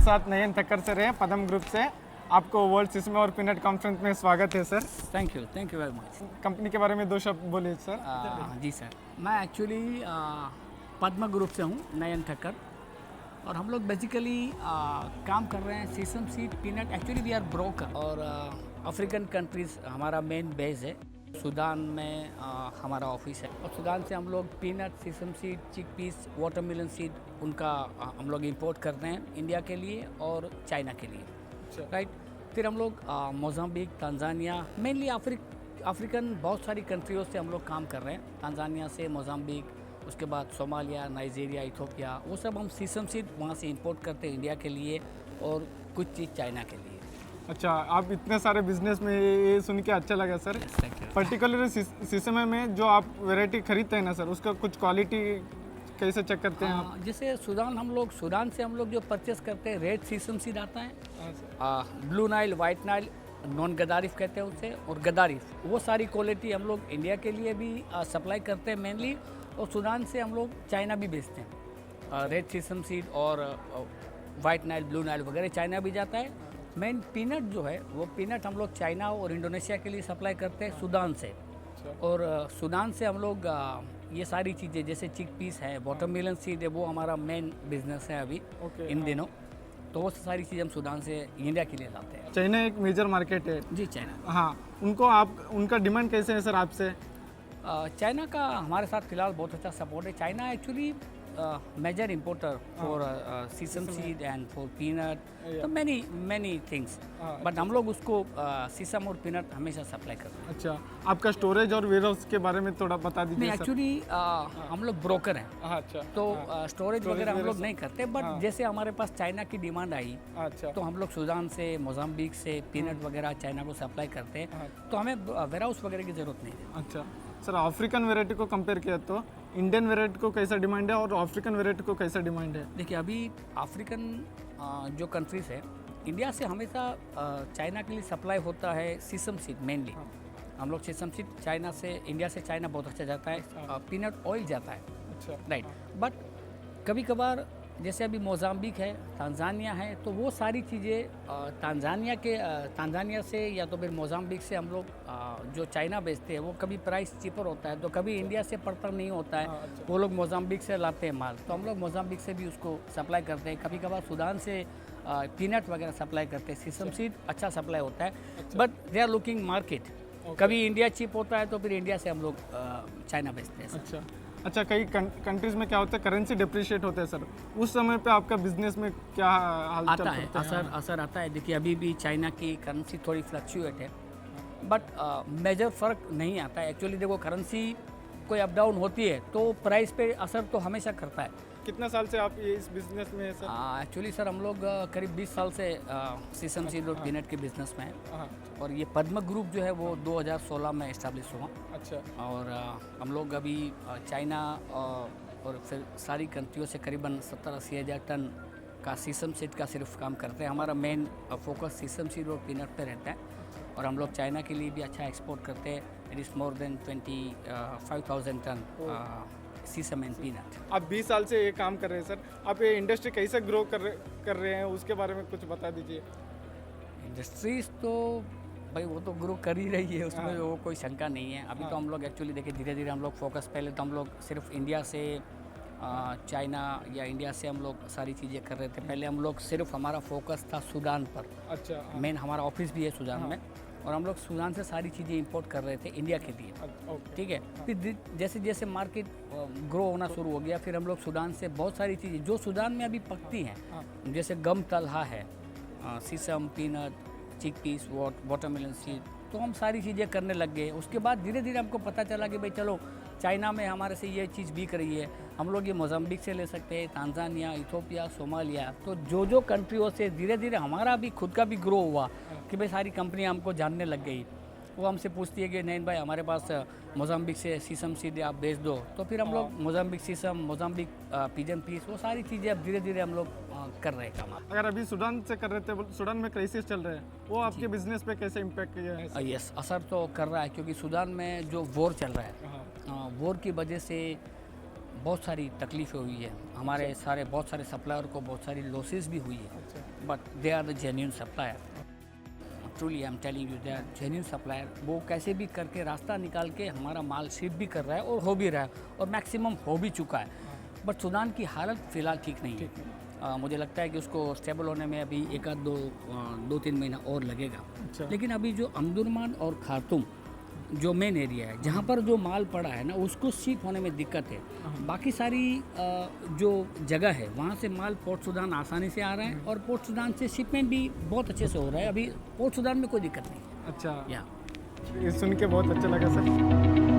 साथ नयन ठक्कर सर हैं पदम ग्रुप से। आपको वर्ल्ड सिस्टम और पीनट कॉन्फ्रेंस में स्वागत है sir. Thank you very much. Company के बारे में दो शब्द बोलिए सर। जी सर, मैं एक्चुअली पद्मा ग्रुप से हूँ, नयन ठक्कर, और हम लोग बेसिकली काम कर रहे हैं sesame seed peanut. Actually we are broker, और अफ्रीकन कंट्रीज़ हमारा मेन बेस है। सूडान में हमारा ऑफिस है, और सूडान से हम लोग peanut, sesame seed, chickpeas, watermelon seed उनका हम लोग इंपोर्ट करते हैं इंडिया के लिए और चाइना के लिए, राइट। फिर हम लोग मोज़ाम्बिक, तांजानिया, मेनली अफ्रीकन बहुत सारी कंट्रियों से हम लोग काम कर रहे हैं। तांजानिया से, मोज़ाम्बिक, उसके बाद सोमालिया, नाइजीरिया, इथोपिया, वो सब हम सीसम सीड वहाँ से इंपोर्ट करते हैं इंडिया के लिए, और कुछ चीज़ चाइना के लिए। अच्छा, आप इतने सारे बिजनेस में ये सुन के अच्छा लगा सर। पर्टिकुलर सीसम में जो आप वैरायटी खरीदते हैं ना सर, उसका कुछ क्वालिटी कैसे चेक करते हैं आप? जैसे सूडान से हम लोग जो परचेस करते हैं, रेड सीसम सीड आता है, ब्लू नाइल, वाइट नाइल, नॉन गदारिफ कहते हैं उसे, और गदारिफ, वो सारी क्वालिटी हम लोग इंडिया के लिए भी सप्लाई करते हैं मेनली, और सूडान से हम लोग चाइना भी बेचते हैं। रेड सीसम सीड और वाइट नाइल, ब्लू नाइल वगैरह चाइना भी जाता है। मेन पीनट जो है, वो पीनट हम लोग चाइना और इंडोनेशिया के लिए सप्लाई करते हैं सूडान से, और सूडान से हम लोग ये सारी चीज़ें जैसे चिक पीस है, वाटरमेलन सीड है, वो हमारा मेन बिजनेस है अभी इन दिनों। तो वो सारी चीज़ हम सूडान से इंडिया के लिए लाते हैं। चाइना एक मेजर मार्केट है जी, चाइना। हाँ, उनका डिमांड कैसे है सर आपसे? चाइना का हमारे साथ फिलहाल बहुत अच्छा सपोर्ट है। China actually major importer for sesame seed and for peanut, तो मैनी थिंग्स, बट हम लोग उसको सीसम और पीनट हमेशा सप्लाई करते हैं। अच्छा, आपका स्टोरेज और वेयरहाउस के बारे में थोड़ा बता दीजिए। नहीं, एक्चुअली हम लोग ब्रोकर हैं, अच्छा, तो स्टोरेज वगैरह हम लोग नहीं करते, बट जैसे हमारे पास चाइना की डिमांड आई, अच्छा, तो हम लोग सूडान से, मोज़ाम्बिक से पीनट वगैरह चाइना को सप्लाई करते हैं, तो हमें वेयरहाउस वगैरह की ज़रूरत नहीं है। अच्छा सर, अफ्रीकन वेराइटी को कंपेयर किया तो इंडियन वेराइटी को कैसा डिमांड है और अफ्रीकन वेराइटी को कैसा डिमांड है? देखिए, अभी अफ्रीकन जो कंट्रीज़ है, इंडिया से हमेशा चाइना के लिए सप्लाई होता है सीसम सीड मेनली। हम लोग सीसम सीड चाइना से, इंडिया से चाइना बहुत अच्छा जाता है, पीनट ऑयल जाता है, अच्छा, राइट। बट कभी कभार जैसे अभी मोज़ाम्बिक है, तांजानिया है, तो वो सारी चीज़ें तांजानिया से या तो फिर मोज़ाम्बिक से हम लोग जो चाइना बेचते हैं, वो कभी प्राइस चीपर होता है, तो कभी इंडिया से पड़ता नहीं होता है। अच्छा, वो लोग मोज़ाम्बिक से लाते हैं माल, तो हम लोग मोज़ाम्बिक से भी उसको सप्लाई करते हैं। कभी कभार सूडान से पीनट वगैरह सप्लाई करते हैं। सीसम सीड अच्छा सप्लाई होता है, but they are looking market. कभी इंडिया चीप होता है, तो फिर इंडिया से हम लोग चाइना बेचते हैं। अच्छा, कई कंट्रीज में क्या होता है, करेंसी डिप्रिशिएट होता है सर, उस समय पे आपका बिजनेस में क्या हाल आता है? असर आता है। देखिए, अभी भी चाइना की करेंसी थोड़ी फ्लक्चुएट है, बट मेजर फ़र्क नहीं आता है। एक्चुअली देखो, करेंसी कोई अप डाउन होती है तो प्राइस पे असर तो हमेशा करता है। कितना साल से आप ये इस बिजनेस में है सर? एक्चुअली सर, हम लोग करीब 20 साल से सीसम सीड और पीनट के बिजनेस में हैं, और ये पद्म ग्रुप जो है वो 2016 में इस्टेब्लिश हुआ। अच्छा, और हम लोग अभी चाइना और फिर सारी कंट्रियों से करीबन 70-80 हज़ार टन का सीसम सीड का सिर्फ काम करते हैं। हमारा मेन फोकस सीसम सीड और पीनट पे रहता है, और हम लोग चाइना के लिए भी अच्छा एक्सपोर्ट करते हैं। It is more than 25,000 tonne sesame and peanut. आप 20 साल से ये काम कर रहे हैं सर, आप ये इंडस्ट्री कैसे ग्रो कर रहे हैं, उसके बारे में कुछ बता दीजिए। इंडस्ट्रीज़ तो भाई वो तो ग्रो कर ही रही है, उसमें वो कोई शंका नहीं है। अभी तो हम लोग एक्चुअली देखिए, धीरे धीरे हम लोग फोकस, पहले तो हम लोग सिर्फ इंडिया से चाइना या इंडिया से हम लोग सारी चीज़ें कर रहे थे। पहले हम लोग सिर्फ, हमारा फोकस था सूडान पर। अच्छा, मेन हमारा ऑफिस भी है सूडान में, और हम लोग सूडान से सारी चीज़ें इंपोर्ट कर रहे थे इंडिया के लिए, ठीक है। फिर जैसे जैसे मार्केट ग्रो होना शुरू हो गया, फिर हम लोग सूडान से बहुत सारी चीज़ें जो सूडान में अभी पकती हैं, जैसे गम तलहा है, सीसम, पीनट, चिक पीस, वाटरमेलन सीड, तो हम सारी चीज़ें करने लग गए। उसके बाद धीरे धीरे हमको पता चला कि भाई चलो, चाइना में हमारे से ये चीज़ बिक रही है, हम लोग ये मोज़ाम्बिक से ले सकते हैं, तांजानिया, इथोपिया, सोमालिया। तो जो कंट्रियों से धीरे धीरे हमारा भी खुद का भी ग्रो हुआ कि भाई सारी कंपनियाँ हमको जानने लग गई। वो हमसे पूछती है कि नैन भाई, हमारे पास मोज़ाम्बिक से सीसम सीड आप बेच दो, तो फिर हम लोग मोज़ाम्बिक सीसम, मोज़ाम्बिक पिजन पीस, वो सारी चीज़ें अब धीरे धीरे हम लोग कर रहे हैं काम। अगर अभी सूडान से कर रहे थे, सूडान में क्राइसिस चल रहे हैं, वो आपके बिजनेस पे कैसे इम्पैक्ट किया है? यस, असर तो कर रहा है, क्योंकि सूडान में जो वॉर चल रहा है, वॉर की वजह से बहुत सारी तकलीफ़ें हुई है, हमारे सारे बहुत सारे सप्लायर को बहुत सारी लॉसेस भी हुई है, but they are the genuine supplier. Truly I am telling you, they are genuine supplier. वो कैसे भी करके रास्ता निकाल के हमारा माल शिप भी कर रहा है और हो भी रहा है और मैक्सिमम हो भी चुका है। बट सूडान की हालत फ़िलहाल ठीक नहीं है। मुझे लगता है कि उसको स्टेबल होने में अभी एक आध दो तीन महीना और लगेगा। लेकिन अभी जो अम्दुरमान और खार्तूम जो मेन एरिया है, जहाँ पर जो माल पड़ा है ना, उसको शिप होने में दिक्कत है। बाकी सारी जो जगह है वहाँ से माल पोर्ट सूडान आसानी से आ रहा है और पोर्ट सूडान से शिपमेंट भी बहुत अच्छे से हो रहा है। अभी पोर्ट सूडान में कोई दिक्कत नहीं। अच्छा, या ये सुन के बहुत अच्छा लगा सर।